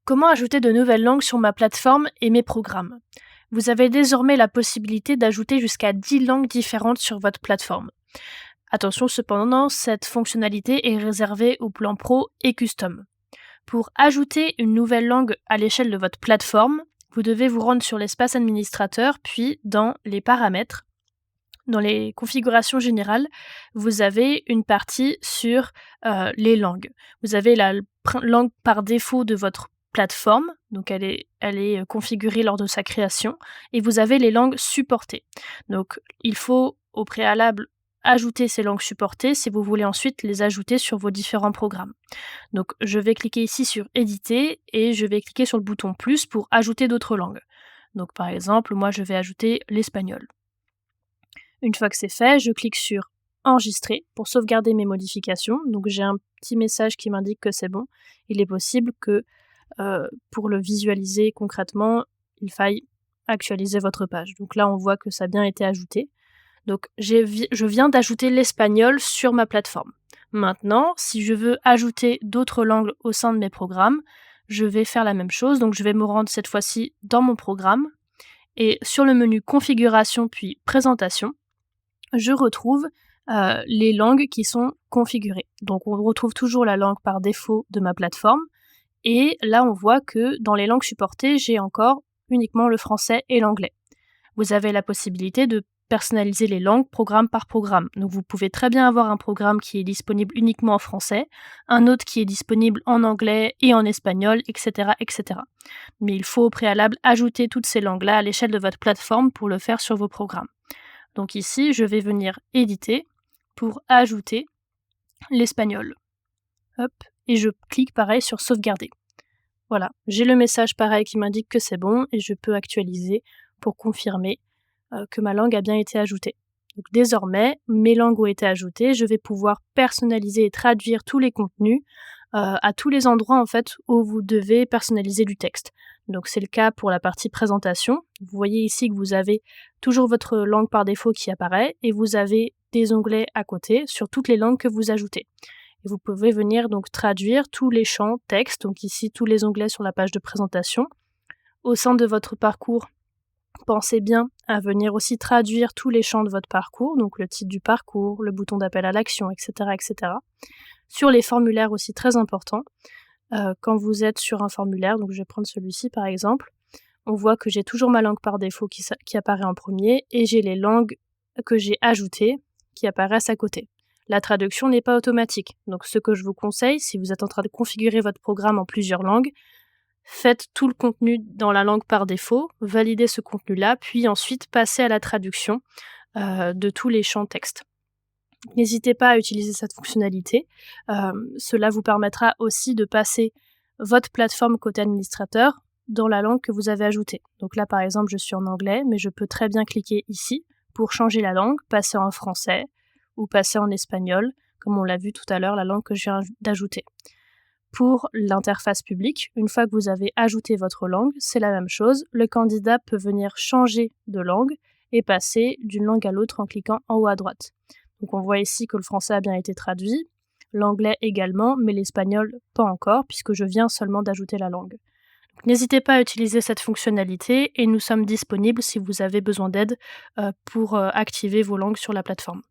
Comment ajouter de nouvelles langues sur ma plateforme et mes programmes? Vous avez désormais la possibilité d'ajouter jusqu'à 10 langues différentes sur votre plateforme. Attention cependant, cette fonctionnalité est réservée au plan pro et custom. Pour ajouter une nouvelle langue à l'échelle de votre plateforme, vous devez vous rendre sur l'espace administrateur, puis dans les paramètres. Dans les configurations générales, vous avez une partie sur les langues. Vous avez la langue par défaut de votre plateforme, donc elle est configurée lors de sa création, et vous avez les langues supportées. Donc il faut au préalable ajouter ces langues supportées si vous voulez ensuite les ajouter sur vos différents programmes. Donc je vais cliquer ici sur éditer et je vais cliquer sur le bouton plus pour ajouter d'autres langues. Donc par exemple, moi je vais ajouter l'espagnol. Une fois que c'est fait, je clique sur enregistrer pour sauvegarder mes modifications. Donc j'ai un petit message qui m'indique que c'est bon. Il est possible que pour le visualiser concrètement, il faille actualiser votre page. Donc là, on voit que ça a bien été ajouté. Donc je viens d'ajouter l'espagnol sur ma plateforme. Maintenant, si je veux ajouter d'autres langues au sein de mes programmes, je vais faire la même chose. Donc je vais me rendre cette fois-ci dans mon programme et sur le menu configuration puis présentation, je retrouve les langues qui sont configurées. Donc on retrouve toujours la langue par défaut de ma plateforme. Et là, on voit que dans les langues supportées, j'ai encore uniquement le français et l'anglais. Vous avez la possibilité de personnaliser les langues programme par programme. Donc vous pouvez très bien avoir un programme qui est disponible uniquement en français, un autre qui est disponible en anglais et en espagnol, etc., etc. Mais il faut au préalable ajouter toutes ces langues-là à l'échelle de votre plateforme pour le faire sur vos programmes. Donc ici, je vais venir éditer pour ajouter l'espagnol. Hop, et je clique pareil sur sauvegarder. Voilà, j'ai le message pareil qui m'indique que c'est bon et je peux actualiser pour confirmer que ma langue a bien été ajoutée. Donc désormais, mes langues ont été ajoutées, je vais pouvoir personnaliser et traduire tous les contenus à tous les endroits en fait où vous devez personnaliser du texte. Donc c'est le cas pour la partie présentation. Vous voyez ici que vous avez toujours votre langue par défaut qui apparaît et vous avez des onglets à côté sur toutes les langues que vous ajoutez. Et vous pouvez venir donc traduire tous les champs texte, donc ici tous les onglets sur la page de présentation. Au sein de votre parcours, pensez bien à venir aussi traduire tous les champs de votre parcours, donc le titre du parcours, le bouton d'appel à l'action, etc., etc. Sur les formulaires aussi très important, quand vous êtes sur un formulaire, donc je vais prendre celui-ci par exemple, on voit que j'ai toujours ma langue par défaut qui apparaît en premier et j'ai les langues que j'ai ajoutées qui apparaissent à côté. La traduction n'est pas automatique, donc ce que je vous conseille, si vous êtes en train de configurer votre programme en plusieurs langues, faites tout le contenu dans la langue par défaut, validez ce contenu-là, puis ensuite passez à la traduction de tous les champs texte. N'hésitez pas à utiliser cette fonctionnalité, cela vous permettra aussi de passer votre plateforme côté administrateur dans la langue que vous avez ajoutée. Donc là par exemple je suis en anglais, mais je peux très bien cliquer ici pour changer la langue, passer en français, ou passer en espagnol, comme on l'a vu tout à l'heure, la langue que je viens d'ajouter. Pour l'interface publique, une fois que vous avez ajouté votre langue, c'est la même chose. Le candidat peut venir changer de langue et passer d'une langue à l'autre en cliquant en haut à droite. Donc on voit ici que le français a bien été traduit, l'anglais également, mais l'espagnol pas encore, puisque je viens seulement d'ajouter la langue. Donc, n'hésitez pas à utiliser cette fonctionnalité et nous sommes disponibles si vous avez besoin d'aide pour activer vos langues sur la plateforme.